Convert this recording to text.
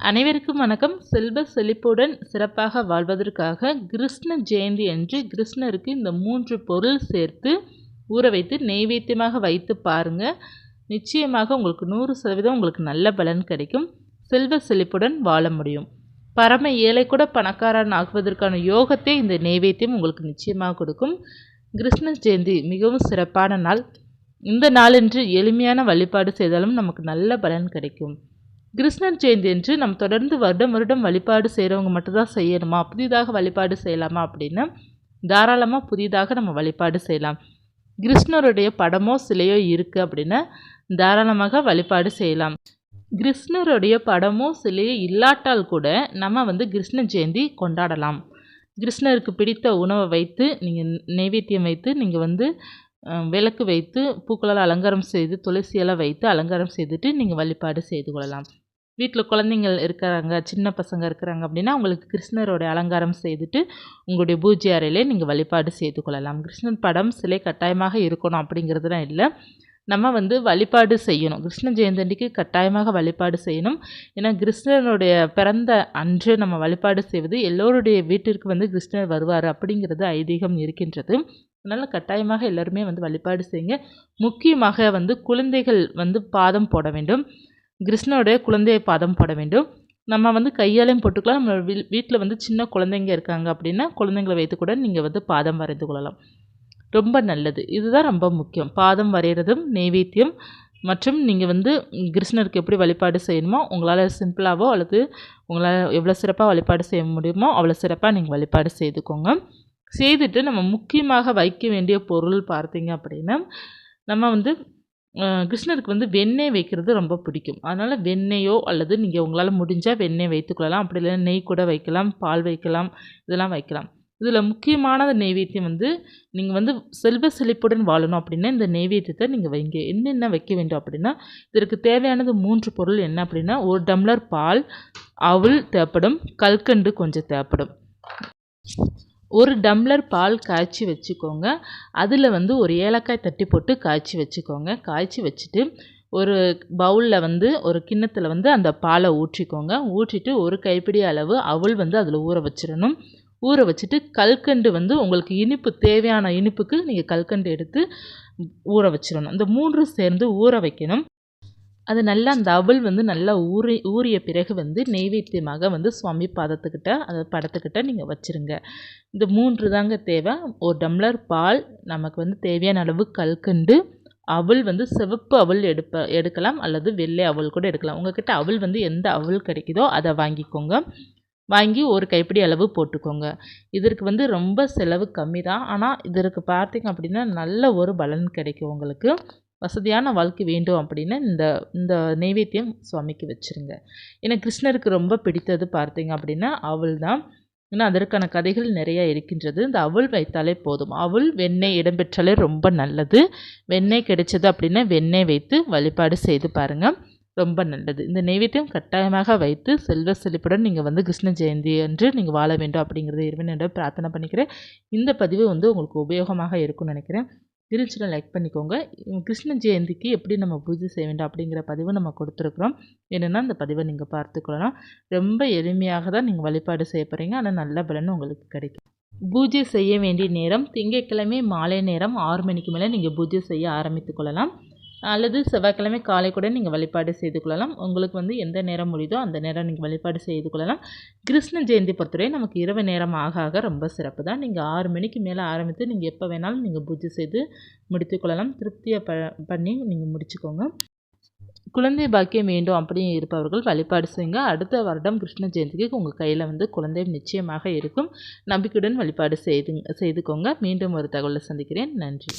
அனைவருக்கும் வணக்கம். செல்வ செழிப்புடன் சிறப்பாக வாழ்வதற்காக கிருஷ்ண ஜெயந்தி அன்று கிருஷ்ணருக்கு இந்த 3 பொருள் சேர்த்து ஊற வைத்து நெய்வேத்தியமாக வைத்து பாருங்க. நிச்சயமாக உங்களுக்கு 100% உங்களுக்கு நல்ல பலன் கிடைக்கும். செல்வ செழிப்புடன் வாழ முடியும். பரம ஏழை கூட பணக்காரன் ஆகுவதற்கான யோகத்தை இந்த நெய்வேத்தியம் உங்களுக்கு நிச்சயமாக கொடுக்கும். கிருஷ்ண ஜெயந்தி மிகவும் சிறப்பான நாள். இந்த நாளன்று எளிமையான வழிபாடு செய்தாலும் நமக்கு நல்ல பலன் கிடைக்கும். கிருஷ்ணர் ஜெயந்தி என்று நம்ம தொடர்ந்து வருடம் வழிபாடு செய்கிறவங்க மட்டும்தான் செய்யணுமா, புதிதாக வழிபாடு செய்யலாமா அப்படின்னா தாராளமாக புதிதாக நம்ம வழிபாடு செய்யலாம். கிருஷ்ணருடைய படமோ சிலையோ இருக்குது அப்படின்னா தாராளமாக வழிபாடு செய்யலாம். கிருஷ்ணருடைய படமோ சிலையோ இல்லாட்டால் கூட நம்ம கிருஷ்ண ஜெயந்தி கொண்டாடலாம். கிருஷ்ணருக்கு பிடித்த உணவை வைத்து நீங்கள் நைவேத்தியம் வைத்து நீங்கள் விளக்கு வைத்து பூக்களால் அலங்காரம் செய்து துளசியெல்லாம் வைத்து அலங்காரம் செய்துட்டு நீங்கள் வழிபாடு செய்து கொள்ளலாம். வீட்டில் குழந்தைங்கள் இருக்கிறாங்க, சின்ன பசங்க இருக்கிறாங்க அப்படின்னா அவங்களுக்கு கிருஷ்ணரோடைய அலங்காரம் செய்துட்டு உங்களுடைய பூஜை அறையிலே நீங்கள் வழிபாடு செய்து கொள்ளலாம். கிருஷ்ணன் படம் சிலை கட்டாயமாக இருக்கணும் அப்படிங்கிறதுலாம் இல்லை. நம்ம வழிபாடு செய்யணும். கிருஷ்ண ஜெயந்தி அன்றைக்கு கட்டாயமாக வழிபாடு செய்யணும். ஏன்னா கிருஷ்ணனுடைய பிறந்த அன்று நம்ம வழிபாடு செய்வது எல்லோருடைய வீட்டிற்கு கிருஷ்ணர் வருவார் அப்படிங்கிறது ஐதீகம் இருக்கின்றது. அதனால் கட்டாயமாக எல்லோருமே வழிபாடு செய்யுங்க. முக்கியமாக குழந்தைகள் பாதம் போட வேண்டும். கிருஷ்ணனுடைய குழந்தையை பாதம் போட வேண்டும். நம்ம கையாலையும் போட்டுக்கலாம். நம்ம வீட்டில் சின்ன குழந்தைங்க இருக்காங்க அப்படின்னா குழந்தைங்களை வைத்து கூட நீங்கள் பாதம் வரைந்து கொள்ளலாம். ரொம்ப நல்லது. இதுதான் ரொம்ப முக்கியம். பாதம் வரைகிறதும் நெய்வேத்தியம் மற்றும் நீங்கள் கிருஷ்ணருக்கு எப்படி வழிபாடு செய்யணுமோ உங்களால் சிம்பிளாகவோ அல்லது உங்களால் எவ்வளோ சிறப்பாக வழிபாடு செய்ய முடியுமோ அவ்வளோ சிறப்பாக நீங்கள் வழிபாடு செய்துக்கோங்க. செய்துட்டு நம்ம முக்கியமாக வைக்க வேண்டிய பொருள் பார்த்தீங்க அப்படின்னா நம்ம கிருஷ்ணருக்கு வெண்ணெய் வைக்கிறது ரொம்ப பிடிக்கும். அதனால் வெண்ணெயோ அல்லது நீங்கள் உங்களால் முடிஞ்சால் வெண்ணெய் வைத்துக்கொள்ளலாம். அப்படி இல்லைன்னா நெய் கூட வைக்கலாம், பால் வைக்கலாம், இதெல்லாம் வைக்கலாம். இதில் முக்கியமான நெய்வேத்தியம் நீங்கள் செல்வ செழிப்புடன் வாழணும் அப்படின்னா இந்த நெய்வேத்தியத்தை நீங்கள் வைங்க. என்னென்ன வைக்க வேண்டும் அப்படின்னா இதற்கு தேவையானது 3 பொருள் என்ன அப்படின்னா 1 டம்ளர் பால், அவல் தேவைப்படும், கல்கண்டு கொஞ்சம் தேவைப்படும். 1 டம்ளர் பால் காய்ச்சி வச்சுக்கோங்க. அதில் ஒரு ஏலக்காய் தட்டி போட்டு காய்ச்சி வச்சுக்கோங்க. காய்ச்சி வச்சுட்டு ஒரு பவுலில் ஒரு கிண்ணத்தில் அந்த பாலை ஊற்றிக்கோங்க. ஊற்றிட்டு 1 கைப்பிடி அளவு அவல் அதில் ஊற வச்சிடணும். ஊற வச்சுட்டு கல்கண்டு உங்களுக்கு இனிப்பு தேவையான இனிப்புக்கு நீங்கள் கல்கண்டு எடுத்து ஊற வச்சிடணும். இந்த 3 சேர்ந்து ஊற வைக்கணும். அது நல்லா அந்த அவல் நல்லா ஊறிய பிறகு நெய்வேத்தியமாக சுவாமி பாதத்துக்கிட்ட அந்த படத்துக்கிட்ட நீங்கள் வச்சுருங்க. இந்த 3 தாங்க தேவை. 1 டம்ளர் பால், நமக்கு தேவையான அளவு கல்கண்டு, அவல் சிவப்பு அவல் எடுக்கலாம் அல்லது வெள்ளை அவல் கூட எடுக்கலாம். உங்கள்கிட்ட அவல் எந்த அவல் கிடைக்குதோ அதை வாங்கிக்கோங்க. வாங்கி 1 கைப்பிடி அளவு போட்டுக்கோங்க. இதற்கு ரொம்ப செலவு கம்மி தான். ஆனால் இதற்கு பார்த்தீங்க அப்படின்னா நல்ல ஒரு பலன் கிடைக்கும். உங்களுக்கு வசதியான வாழ்க்கை வேண்டும் அப்படின்னா இந்த நெய்வேத்தியம் சுவாமிக்கு வச்சுருங்க. ஏன்னா கிருஷ்ணருக்கு ரொம்ப பிடித்தது பார்த்தீங்க அப்படின்னா அவல் தான். ஏன்னா அதற்கான கதைகள் நிறையா இருக்கின்றது. இந்த அவல் வைத்தாலே போதும். அவல் வெண்ணெய் இடம்பெற்றாலே ரொம்ப நல்லது. வெண்ணெய் கிடைச்சது அப்படின்னா வெண்ணெய் வைத்து வழிபாடு செய்து பாருங்கள், ரொம்ப நல்லது. இந்த நெய்வேத்தியம் கட்டாயமாக வைத்து செல்வ செழிப்புடன் நீங்கள் கிருஷ்ண ஜெயந்தி அன்று நீங்கள் வாழ வேண்டும் அப்படிங்கிறத இறைவனிடம் பிரார்த்தனை பண்ணிக்கிறேன். இந்த பதிவு உங்களுக்கு உபயோகமாக இருக்கும்னு நினைக்கிறேன். இருந்துச்சுன்னா லைக் பண்ணிக்கோங்க. கிருஷ்ண ஜெயந்திக்கு எப்படி நம்ம பூஜை செய்ய வேண்டும் அப்படிங்கிற பதிவு நம்ம கொடுத்துருக்குறோம். என்னென்னா அந்த பதிவை நீங்கள் பார்த்துக்கொள்ளலாம். ரொம்ப எளிமையாக தான் நீங்கள் வழிபாடு செய்ய போகிறீங்க. ஆனால் நல்ல பலன் உங்களுக்கு கிடைக்கும். பூஜை செய்ய வேண்டிய நேரம் திங்கட்கிழமை மாலை நேரம் 6 மணிக்கு மேலே நீங்கள் பூஜை செய்ய ஆரம்பித்து கொள்ளலாம். அல்லது செவ்வாய்க்கிழமை காலை கூட நீங்கள் வழிபாடு செய்து கொள்ளலாம். உங்களுக்கு எந்த நேரம் முடியுதோ அந்த நேரம் நீங்கள் வழிபாடு செய்து கொள்ளலாம். கிருஷ்ண ஜெயந்தி பொறுத்தவரை நமக்கு இரவு நேரம் ஆக ரொம்ப சிறப்பு தான். நீங்கள் 6 மணிக்கு மேலே ஆரம்பித்து நீங்கள் எப்போ வேணாலும் நீங்கள் பூஜை செய்து முடித்துக்கொள்ளலாம். திருப்தியை பண்ணி நீங்கள் முடிச்சுக்கோங்க. குழந்தை பாக்கியம் வேண்டும் அப்படி இருப்பவர்கள் வழிபாடு செய்யுங்க. அடுத்த வருடம் கிருஷ்ண ஜெயந்திக்கு உங்கள் கையில் குழந்தை நிச்சயமாக இருக்கும். நம்பிக்கையுடன் வழிபாடு செய்துக்கோங்க. மீண்டும் ஒரு தகவலை சந்திக்கிறேன். நன்றி.